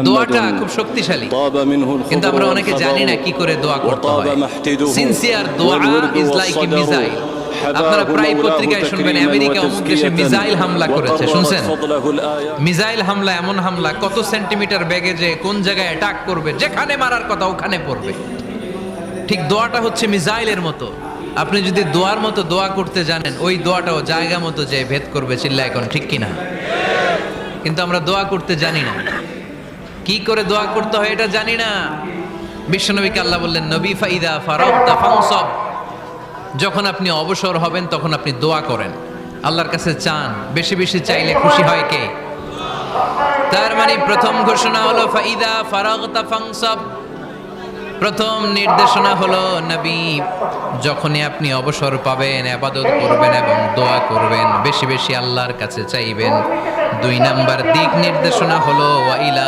দোয়াটা খুব শক্তিশালী, কিন্তু আমরা অনেকে জানি না কি করে দোয়া করতে হয়। সিনসিয়ার দোয়া ইজ লাইক এ মিসাইল। আপনারা প্রায় পত্রিকায় শুনবেন আমেরিকা অমুক দেশে মিসাইল হামলা করেছে, শুনছেন? মিসাইল হামলা এমন হামলা, কত সেন্টিমিটার বেগে যে কোন জায়গায় অ্যাটাক করবে, যেখানে মারার কথা ওখানে পড়বে। ঠিক দোয়াটা হচ্ছে মিসাইলের মতো। আপনি যদি দোয়ার মতো দোয়া করতে জানেন, ওই দোয়াটাও জায়গা মতো যে ভেদ করবে। চিল্লা এখন ঠিক কিনা? কিন্তু আমরা দোয়া করতে জানি না, কি করে দোয়া করতে হয় এটা জানি না। বিশ্বনবীকে আল্লাহ বললেন, নবী ফাইদা ফারাগতা ফানসাব, যখন আপনি অবসর হবেন তখন আপনি দোয়া করেন, আল্লাহর কাছে চান। বেশি বেশি চাইলে খুশি হয় কে? তার মানে প্রথম ঘোষণা হলো ফাইদা ফারাগতা ফানসাব। প্রথম নির্দেশনা হলো, নবী যখনই আপনি অবসর পাবেন ইবাদত করবেন এবং দোয়া করবেন, বেশি বেশি আল্লাহর কাছে চাইবেন। 2 নাম্বার দিক নির্দেশনা হলো ওয়াইলা